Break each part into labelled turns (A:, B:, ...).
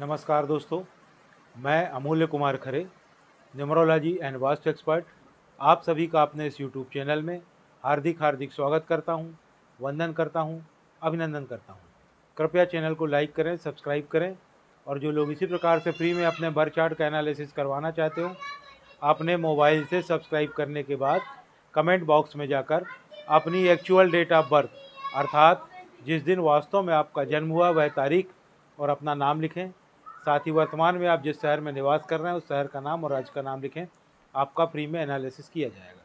A: नमस्कार दोस्तों, मैं अमूल्य Kumar Khare, numerology and vastu expert, आप सभी का अपने इस यूट्यूब चैनल में हार्दिक हार्दिक स्वागत करता हूं, वंदन करता हूं, अभिनंदन करता हूं। कृपया चैनल को लाइक करें, सब्सक्राइब करें और जो लोग इसी प्रकार से फ्री में अपने बर्थ चार्ट का एनालिसिस करवाना चाहते हो, अपने मोबाइल से सब्सक्राइब करने के बाद कमेंट बॉक्स में जाकर अपनी एक्चुअल डेट ऑफ बर्थ अर्थात जिस दिन वास्तव में आपका जन्म हुआ वह तारीख और अपना नाम लिखें। साथ ही वर्तमान में आप जिस शहर में निवास कर रहे हैं उस शहर का नाम और राज्य का नाम लिखें। आपका फ्री में एनालिसिस किया जाएगा।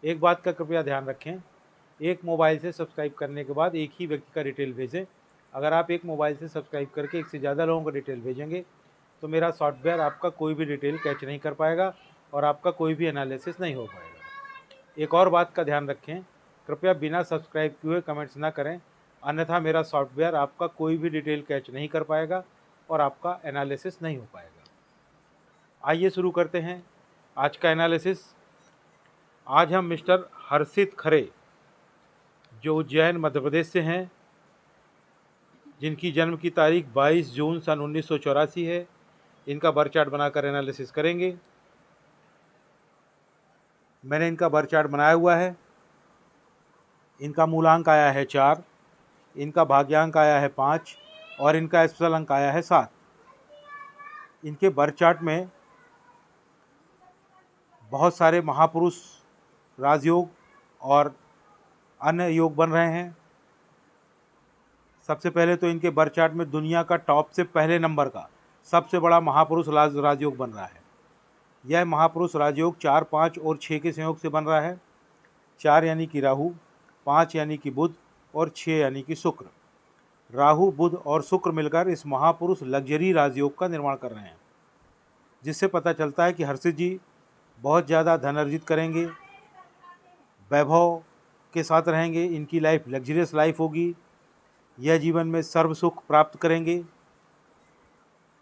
A: एक बात का कृपया ध्यान रखें, एक मोबाइल से सब्सक्राइब करने के बाद एक ही व्यक्ति का डिटेल भेजें। अगर आप एक मोबाइल से सब्सक्राइब करके एक से ज़्यादा लोगों का डिटेल भेजेंगे तो मेरा सॉफ्टवेयर आपका कोई भी डिटेल कैच नहीं कर पाएगा और आपका कोई भी एनालिसिस नहीं हो पाएगा। एक और बात का ध्यान रखें, कृपया बिना सब्सक्राइब किए हुए कमेंट्स ना करें, अन्यथा मेरा सॉफ्टवेयर आपका कोई भी डिटेल कैच नहीं कर पाएगा और आपका एनालिसिस नहीं हो पाएगा। आइए शुरू करते हैं आज का एनालिसिस। आज हम मिस्टर हर्षित खरे जो उज्जैन मध्य प्रदेश से हैं, जिनकी जन्म की तारीख 22 जून सन 1984 है, इनका बर्थ चार्ट बनाकर एनालिसिस करेंगे। मैंने इनका बर्थ चार्ट बनाया हुआ है। इनका मूलांक आया है 4, इनका भाग्यांक आया है 5 और इनका स्पेशल अंक आया है 7। इनके बर्थ चार्ट में बहुत सारे महापुरुष राजयोग और अन्य योग बन रहे हैं। सबसे पहले तो इनके बर्थ चार्ट में दुनिया का टॉप से पहले नंबर का सबसे बड़ा महापुरुष राजयोग बन रहा है। यह महापुरुष राजयोग 4, 5 और 6 के संयोग से बन रहा है। 4 यानी कि राहु, 5 यानी कि बुध और 6 यानी कि शुक्र। राहु, बुध और शुक्र मिलकर इस महापुरुष लग्जरी राजयोग का निर्माण कर रहे हैं, जिससे पता चलता है कि हर्षित जी बहुत ज़्यादा धन अर्जित करेंगे, वैभव के साथ रहेंगे, इनकी लाइफ लग्जरियस लाइफ होगी, यह जीवन में सर्व सुख प्राप्त करेंगे।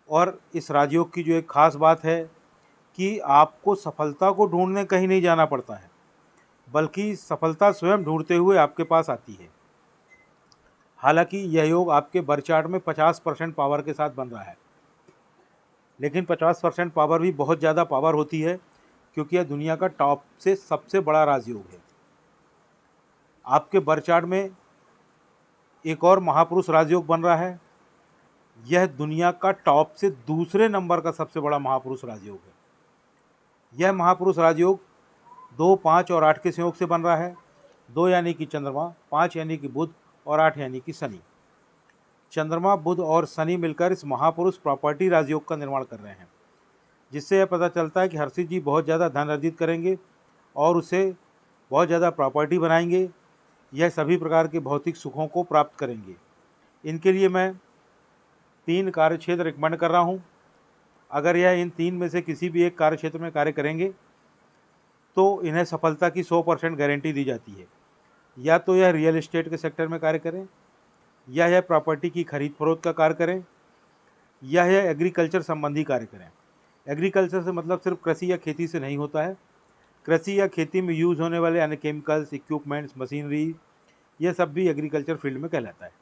A: और इस राजयोग की जो एक खास बात है कि आपको सफलता को ढूंढने कहीं नहीं जाना पड़ता है, बल्कि सफलता स्वयं ढूंढते हुए आपके पास आती है। हालांकि यह योग आपके बर्थ चार्ट में 50% पावर के साथ बन रहा है, लेकिन 50% पावर भी बहुत ज़्यादा पावर होती है, क्योंकि यह दुनिया का टॉप से सबसे बड़ा राजयोग है। आपके बर्थ चार्ट में एक और महापुरुष राजयोग बन रहा है। यह दुनिया का टॉप से दूसरे नंबर का सबसे बड़ा महापुरुष राजयोग है। यह महापुरुष राजयोग 2, 5 और 8 के संयोग से बन रहा है। 2 यानी कि चंद्रमा, 5 यानी कि बुध और 8 यानी कि शनि। चंद्रमा, बुध और शनि मिलकर इस महापुरुष प्रॉपर्टी राजयोग का निर्माण कर रहे हैं, जिससे यह पता चलता है कि हर्षित जी बहुत ज़्यादा धन अर्जित करेंगे और उसे बहुत ज़्यादा प्रॉपर्टी बनाएंगे। यह सभी प्रकार के भौतिक सुखों को प्राप्त करेंगे। इनके लिए मैं 3 कार्यक्षेत्र रिकमेंड कर रहा हूँ। अगर यह इन 3 में से किसी भी एक कार्यक्षेत्र में कार्य करेंगे तो इन्हें सफलता की 100% गारंटी दी जाती है। या तो यह रियल एस्टेट के सेक्टर में कार्य करें, या यह प्रॉपर्टी की खरीद फरोख्त का कार्य करें, या यह एग्रीकल्चर संबंधी कार्य करें। एग्रीकल्चर से मतलब सिर्फ कृषि या खेती से नहीं होता है। कृषि या खेती में यूज़ होने वाले अन्य केमिकल्स, इक्विपमेंट्स, मशीनरी, यह सब भी एग्रीकल्चर फील्ड में कहलाता है।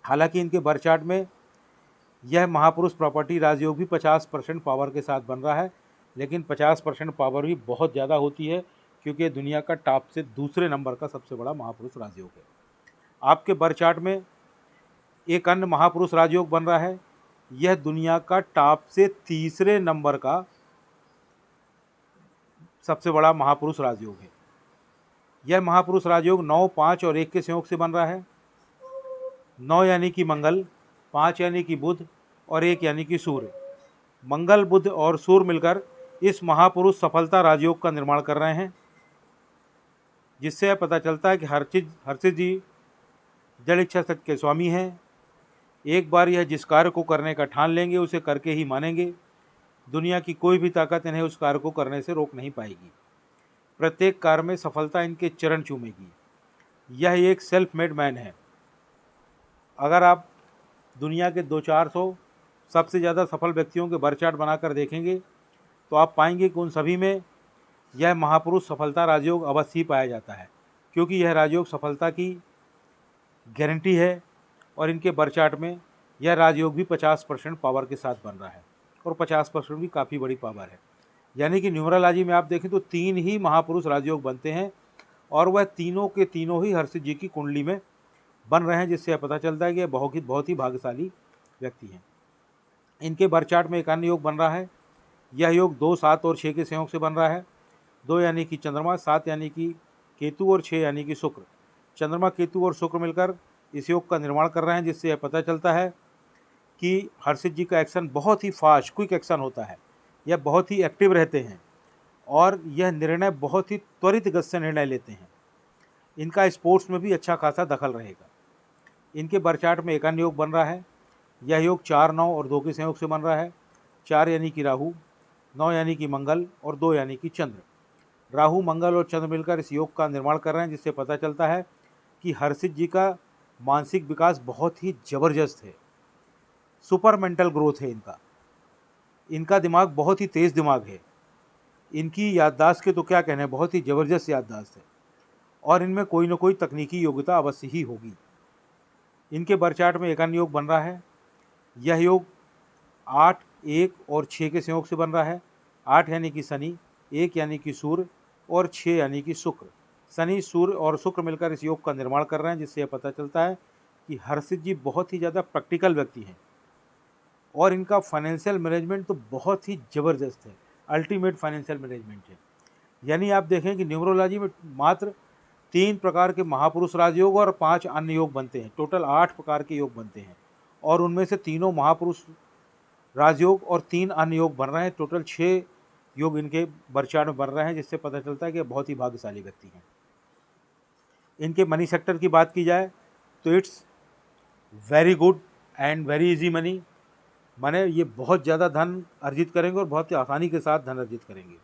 A: हालांकि इनके बर्थ चार्ट में यह महापुरुष प्रॉपर्टी राजयोग भी 50% पावर के साथ बन रहा है, लेकिन 50% पावर भी बहुत ज़्यादा होती है, क्योंकि ये दुनिया का टॉप से दूसरे नंबर का सबसे बड़ा महापुरुष राजयोग है। आपके बर्थ चार्ट में एक अन्य महापुरुष राजयोग बन रहा है। यह दुनिया का टॉप से तीसरे नंबर का सबसे बड़ा महापुरुष राजयोग है। यह महापुरुष राजयोग 9, 5 और 1 के संयोग से बन रहा है। 9 यानी कि मंगल, 5 यानी कि बुध और 1 यानी कि सूर्य। मंगल, बुध और सूर्य मिलकर इस महापुरुष सफलता राजयोग का निर्माण कर रहे हैं, जिससे यह पता चलता है कि हर्षित जी जड़ इच्छा शक्ति के स्वामी हैं। एक बार यह जिस कार्य को करने का ठान लेंगे उसे करके ही मानेंगे। दुनिया की कोई भी ताकत इन्हें उस कार्य को करने से रोक नहीं पाएगी। प्रत्येक कार्य में सफलता इनके चरण चूमेगी। यह एक सेल्फ मेड मैन है। अगर आप दुनिया के 200-400 सबसे ज़्यादा सफल व्यक्तियों के बर्थ चार्ट बनाकर देखेंगे तो आप पाएंगे कि उन सभी में यह महापुरुष सफलता राजयोग अवश्य ही पाया जाता है, क्योंकि यह राजयोग सफलता की गारंटी है और इनके बर्थ चार्ट में यह राजयोग भी 50% पावर के साथ बन रहा है और 50% भी काफ़ी बड़ी पावर है। यानी कि न्यूमरोलॉजी में आप देखें तो 3 ही महापुरुष राजयोग बनते हैं और वह तीनों के तीनों ही हर्षित जी की कुंडली में बन रहे हैं, जिससे यह पता चलता है कि यह बहुत ही भाग्यशाली व्यक्ति हैं। इनके बर्थ चार्ट में एक अन्य योग बन रहा है। यह योग 2, 7 और 6 के संयोग से बन रहा है। 2 यानी कि चंद्रमा, 7 यानी कि केतु और 6 यानी कि शुक्र। चंद्रमा, केतु और शुक्र मिलकर इस योग का निर्माण कर रहे हैं, जिससे यह पता चलता है कि हर्षित जी का एक्शन बहुत ही फास्ट, क्विक एक्शन होता है। यह बहुत ही एक्टिव रहते हैं और यह निर्णय बहुत ही त्वरित गति से निर्णय लेते हैं। इनका स्पोर्ट्स में भी अच्छा खासा दखल रहेगा। इनके बर्थ चार्ट में एक अन्य योग बन रहा है। यह योग 4, 9 और 2 के संयोग से बन रहा है। 4 यानी कि राहु, 9 यानी कि मंगल और 2 यानी कि चंद्र। राहु, मंगल और चंद्र मिलकर इस योग का निर्माण कर रहे हैं, जिससे पता चलता है कि हर्षित जी का मानसिक विकास बहुत ही ज़बरदस्त है। सुपर मेंटल ग्रोथ है इनका दिमाग बहुत ही तेज़ दिमाग है। इनकी याददाश्त के तो क्या कहने, बहुत ही ज़बरदस्त याददाश्त है और इनमें कोई ना कोई तकनीकी योग्यता अवश्य ही होगी। इनके बर्थ चार्ट में एक अन्य योग बन रहा है। यह योग 8, 1 और 6 के संयोग से बन रहा है। 8 यानी कि शनि, 1 यानी कि सूर्य और 6 यानी कि शुक्र। शनि, सूर्य और शुक्र मिलकर इस योग का निर्माण कर रहे हैं, जिससे यह पता चलता है कि हर्षित जी बहुत ही ज़्यादा प्रैक्टिकल व्यक्ति हैं और इनका फाइनेंशियल मैनेजमेंट तो बहुत ही ज़बरदस्त है, अल्टीमेट फाइनेंशियल मैनेजमेंट है। यानी आप देखें कि न्यूमरोलॉजी में मात्र 3 प्रकार के महापुरुष राजयोग और 5 अन्य योग बनते हैं। टोटल 8 प्रकार के योग बनते हैं और उनमें से तीनों महापुरुष राजयोग और 3 अन्य योग बन रहे हैं। टोटल 6 योग इनके बर्थ चार्ट में बन रहे हैं, जिससे पता चलता है कि बहुत ही भाग्यशाली व्यक्ति हैं। इनके मनी सेक्टर की बात की जाए तो it's very good and very easy money, माने ये बहुत ज़्यादा धन अर्जित करेंगे और बहुत ही आसानी के साथ धन अर्जित करेंगे।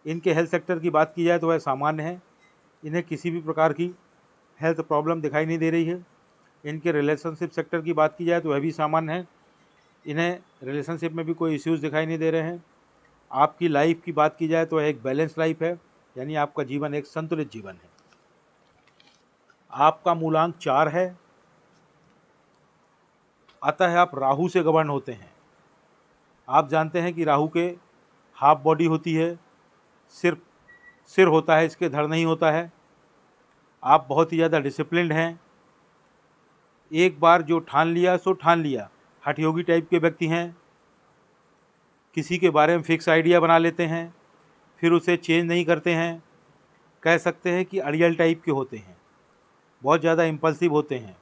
A: इनके हेल्थ सेक्टर की बात की जाए तो वह सामान्य है, इन्हें किसी भी प्रकार की हेल्थ प्रॉब्लम दिखाई नहीं दे रही है। इनके रिलेशनशिप सेक्टर की बात की जाए तो वह भी सामान्य है, इन्हें रिलेशनशिप में भी कोई इश्यूज़ दिखाई नहीं दे रहे हैं। आपकी लाइफ की बात की जाए तो वह एक बैलेंस लाइफ है, यानी आपका जीवन एक संतुलित जीवन है। आपका मूलांक 4 है, अतः आप राहु से गवर्न होते हैं। आप जानते हैं कि राहु के हाफ बॉडी होती है, सिर्फ सिर होता है, इसके धड़ नहीं होता है। आप बहुत ही ज़्यादा डिसिप्लिन्ड हैं, एक बार जो ठान लिया सो ठान लिया, हठयोगी टाइप के व्यक्ति हैं। किसी के बारे में फिक्स आइडिया बना लेते हैं, फिर उसे चेंज नहीं करते हैं। कह सकते हैं कि अड़ियल टाइप के होते हैं, बहुत ज़्यादा इम्पल्सिव होते हैं,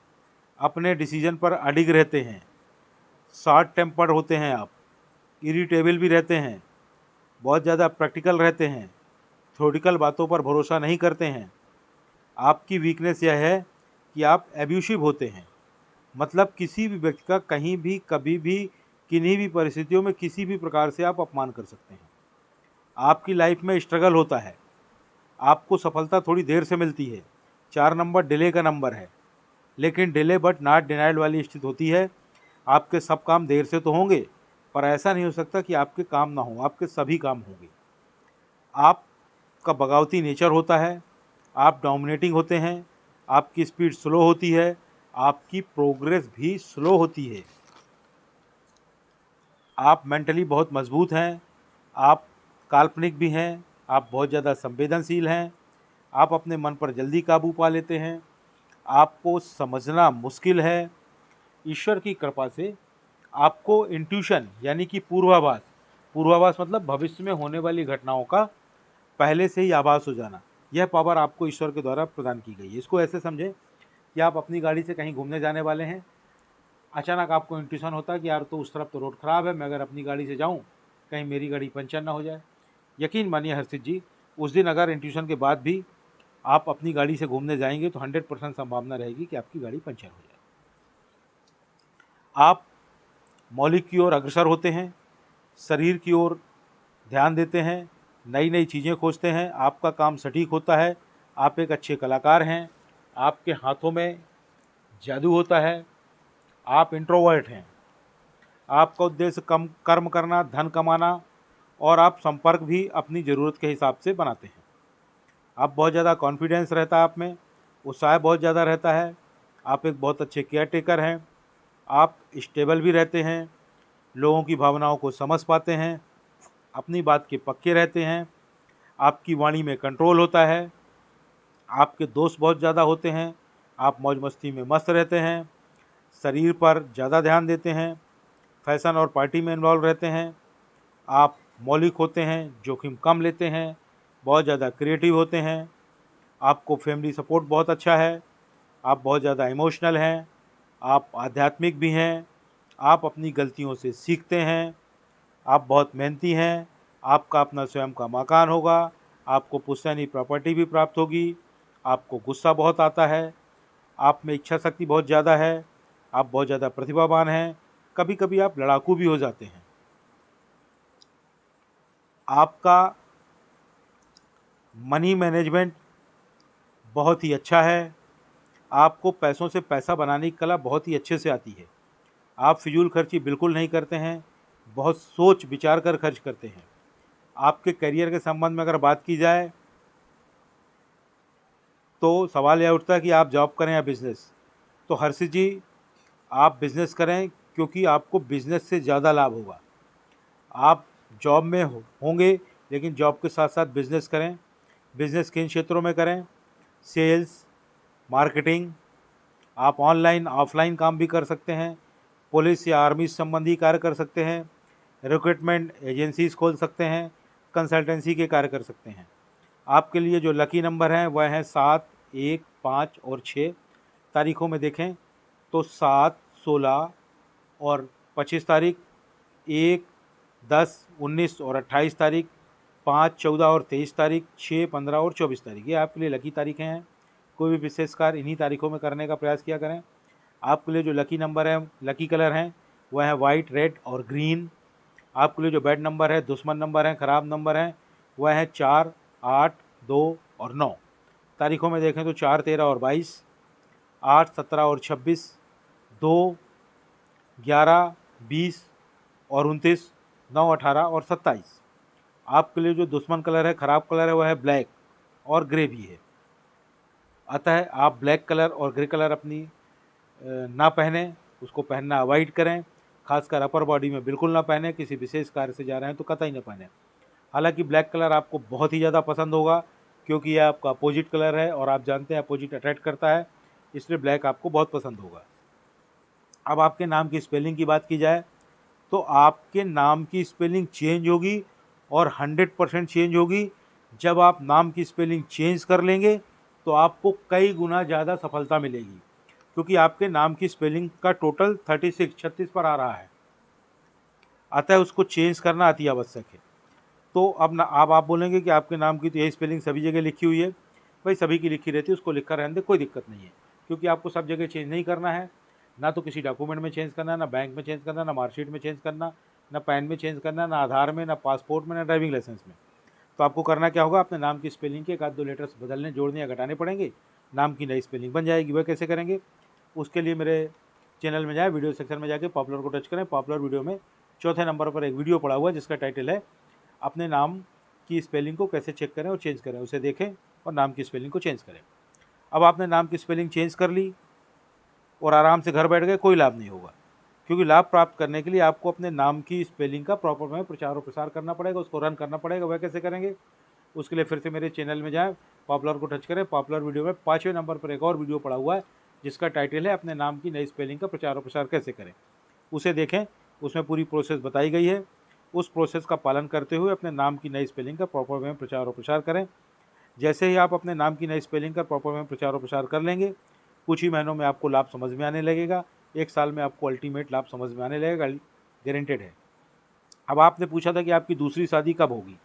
A: अपने डिसीजन पर अडिग रहते हैं, शॉर्ट टेम्पर होते हैं आप, इरिटेबल भी रहते हैं, बहुत ज़्यादा प्रैक्टिकल रहते हैं, थ्योरेटिकल बातों पर भरोसा नहीं करते हैं। आपकी वीकनेस यह है कि आप एब्यूसिव होते हैं, मतलब किसी भी व्यक्ति का कहीं भी कभी भी किन्हीं भी परिस्थितियों में किसी भी प्रकार से आप अपमान कर सकते हैं। आपकी लाइफ में स्ट्रगल होता है, आपको सफलता थोड़ी देर से मिलती है। 4 नंबर डिले का नंबर है, लेकिन डिले बट नॉट डिनाइड वाली स्थिति होती है। आपके सब काम देर से तो होंगे, पर ऐसा नहीं हो सकता कि आपके काम ना हो, आपके सभी काम होंगे। आपका बगावती नेचर होता है, आप डोमिनेटिंग होते हैं, आपकी स्पीड स्लो होती है, आपकी प्रोग्रेस भी स्लो होती है। आप मेंटली बहुत मजबूत हैं, आप काल्पनिक भी हैं, आप बहुत ज़्यादा संवेदनशील हैं, आप अपने मन पर जल्दी काबू पा लेते हैं, आपको समझना मुश्किल है। ईश्वर की कृपा से आपको इंट्यूशन यानी कि पूर्वाभास, पूर्वाभास मतलब भविष्य में होने वाली घटनाओं का पहले से ही आभास हो जाना, यह पावर आपको ईश्वर के द्वारा प्रदान की गई है। इसको ऐसे समझें कि आप अपनी गाड़ी से कहीं घूमने जाने वाले हैं, अचानक आपको इंट्यूशन होता है कि यार तो उस तरफ तो रोड ख़राब है, मैं अगर अपनी गाड़ी से जाऊं कहीं मेरी गाड़ी पंचर ना हो जाए। यकीन मानिए हर्षित जी, उस दिन अगर इंट्यूशन के बाद भी आप अपनी गाड़ी से घूमने जाएंगे तो 100% संभावना रहेगी कि आपकी गाड़ी पंचर हो जाए। आप मौलिक की ओर अग्रसर होते हैं, शरीर की ओर ध्यान देते हैं, नई नई चीज़ें खोजते हैं, आपका काम सटीक होता है, आप एक अच्छे कलाकार हैं, आपके हाथों में जादू होता है, आप इंट्रोवर्ट हैं, आपका उद्देश्य कम कर्म करना, धन कमाना, और आप संपर्क भी अपनी ज़रूरत के हिसाब से बनाते हैं। आप बहुत ज़्यादा कॉन्फिडेंस रहता है आप में, उत्साह बहुत ज़्यादा रहता है, आप एक बहुत अच्छे केयर टेकर हैं, आप स्टेबल भी रहते हैं, लोगों की भावनाओं को समझ पाते हैं, अपनी बात के पक्के रहते हैं, आपकी वाणी में कंट्रोल होता है, आपके दोस्त बहुत ज़्यादा होते हैं, आप मौज मस्ती में मस्त रहते हैं, शरीर पर ज़्यादा ध्यान देते हैं, फैशन और पार्टी में इन्वॉल्व रहते हैं, आप मौलिक होते हैं, जोखिम कम लेते हैं, बहुत ज़्यादा क्रिएटिव होते हैं, आपको फैमिली सपोर्ट बहुत अच्छा है, आप बहुत ज़्यादा इमोशनल हैं, आप आध्यात्मिक भी हैं, आप अपनी गलतियों से सीखते हैं, आप बहुत मेहनती हैं, आपका अपना स्वयं का मकान होगा, आपको पुश्तैनी प्रॉपर्टी भी प्राप्त होगी, आपको गुस्सा बहुत आता है, आप में इच्छा शक्ति बहुत ज़्यादा है, आप बहुत ज़्यादा प्रतिभावान हैं, कभी कभी आप लड़ाकू भी हो जाते हैं। आपका मनी मैनेजमेंट बहुत ही अच्छा है, आपको पैसों से पैसा बनाने की कला बहुत ही अच्छे से आती है, आप फिजूल खर्ची बिल्कुल नहीं करते हैं, बहुत सोच विचार कर खर्च करते हैं। आपके करियर के संबंध में अगर बात की जाए तो सवाल यह उठता है कि आप जॉब करें या बिज़नेस। तो हर्षित जी, आप बिज़नेस करें, क्योंकि आपको बिज़नेस से ज़्यादा लाभ होगा। आप जॉब में होंगे, लेकिन जॉब के साथ साथ बिज़नेस करें। बिज़नेस किन क्षेत्रों में करें? सेल्स, मार्केटिंग, आप ऑनलाइन ऑफलाइन काम भी कर सकते हैं, पुलिस या आर्मी संबंधी कार्य कर सकते हैं, रिक्रूटमेंट एजेंसीज खोल सकते हैं, कंसल्टेंसी के कार्य कर सकते हैं। आपके लिए जो लकी नंबर हैं वह हैं 7, 1, 5 और 6। तारीखों में देखें तो 7, 16 और 25 तारीख, 1, 10, 19 और 28 तारीख, 5, 14 और 23 तारीख, 6, 15 और 24 तारीख, ये आपके लिए लकी तारीखें हैं। कोई भी विशेष कार्य इन्हीं तारीखों में करने का प्रयास किया करें। आपके लिए जो लकी नंबर है, लकी कलर हैं, वह है वाइट, रेड और ग्रीन। आपके लिए जो बैड नंबर है, दुश्मन नंबर हैं, ख़राब नंबर हैं, वह है 4, 8, 2 और 9। तारीखों में देखें तो 4, 13 और 22, 8, 17 और 26, 2, 11, 20 और 29, 9, 18 और 27। आपके लिए जो दुश्मन कलर है, ख़राब कलर है, वह है ब्लैक और ग्रे भी है। अतः आप ब्लैक कलर और ग्रे कलर अपनी ना पहने, उसको पहनना अवॉइड करें। खासकर अपर बॉडी में बिल्कुल ना पहने, किसी विशेष कार्य से जा रहे हैं तो कतई ना पहने। हालांकि ब्लैक कलर आपको बहुत ही ज़्यादा पसंद होगा, क्योंकि यह आपका अपोजिट कलर है और आप जानते हैं अपोजिट अट्रैक्ट करता है, इसलिए ब्लैक आपको बहुत पसंद होगा। अब आपके नाम की स्पेलिंग की बात की जाए तो आपके नाम की स्पेलिंग चेंज होगी और 100% चेंज होगी। जब आप नाम की स्पेलिंग चेंज कर लेंगे तो आपको कई गुना ज़्यादा सफलता मिलेगी, क्योंकि आपके नाम की स्पेलिंग का टोटल 36 पर आ रहा है, अतः उसको चेंज करना अति आवश्यक है। तो अब आप बोलेंगे कि आपके नाम की तो यही स्पेलिंग सभी जगह लिखी हुई है। भाई सभी की लिखी रहती है, उसको लिखा रहने दे, कोई दिक्कत नहीं है, क्योंकि आपको सब जगह चेंज नहीं करना है। ना तो किसी डॉक्यूमेंट में चेंज करना है, ना बैंक में चेंज करना, ना मार्कशीट में चेंज करना, ना पैन में चेंज करना, ना आधार में, ना पासपोर्ट में, ना ड्राइविंग लाइसेंस में। तो आपको करना क्या होगा, अपने नाम की स्पेलिंग के 1-2 लेटर्स बदलने, जोड़ने या घटाने पड़ेंगे, नाम की नई स्पेलिंग बन जाएगी। वह कैसे करेंगे? उसके लिए मेरे चैनल में जाए, वीडियो सेक्शन में जाके पॉपुलर को टच करें। पॉपुलर वीडियो में चौथे नंबर पर एक वीडियो पड़ा हुआ है जिसका टाइटल है अपने नाम की स्पेलिंग को कैसे चेक करें और चेंज करें। उसे देखें और नाम की स्पेलिंग को चेंज करें। अब आपने नाम की स्पेलिंग चेंज कर ली और आराम से घर बैठ गए, कोई लाभ नहीं होगा, क्योंकि लाभ प्राप्त करने के लिए आपको अपने नाम की स्पेलिंग का प्रॉपर में प्रचार और प्रसार करना पड़ेगा, उसको रन करना पड़ेगा। वह कैसे करेंगे? उसके लिए फिर से मेरे चैनल में जाएं, पॉपुलर को टच करें। पॉपुलर वीडियो में 5वें नंबर पर एक और वीडियो पड़ा हुआ है जिसका टाइटल है अपने नाम की नई स्पेलिंग का प्रचार और प्रसार कैसे करें। उसे देखें, उसमें पूरी प्रोसेस बताई गई है। उस प्रोसेस का पालन करते हुए अपने नाम की नई स्पेलिंग का प्रॉपर वे में प्रचार और प्रसार करें। जैसे ही आप अपने नाम की नई स्पेलिंग का प्रॉपर वे में प्रचार और प्रसार कर लेंगे, कुछ ही महीनों में आपको लाभ समझ में आने लगेगा। 1 साल में आपको अल्टीमेट लाभ समझ में आने लगेगा, गारंटेड है। अब आपने पूछा था कि आपकी दूसरी शादी कब होगी,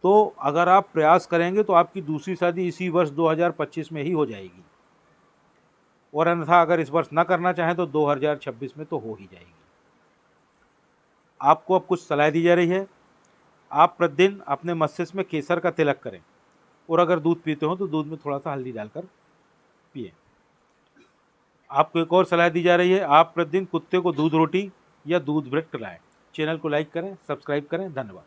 A: तो अगर आप प्रयास करेंगे तो आपकी दूसरी शादी इसी वर्ष 2025 में ही हो जाएगी, और अन्यथा अगर इस वर्ष ना करना चाहें तो 2026 में तो हो ही जाएगी। आपको अब कुछ सलाह दी जा रही है। आप प्रतिदिन अपने मस्तिष्क में केसर का तिलक करें, और अगर दूध पीते हो तो दूध में थोड़ा सा हल्दी डालकर पिए। आपको एक और सलाह दी जा रही है, आप प्रतिदिन कुत्ते को दूध रोटी या दूध ब्रेड खिलाएं। चैनल को लाइक करें, सब्सक्राइब करें। धन्यवाद।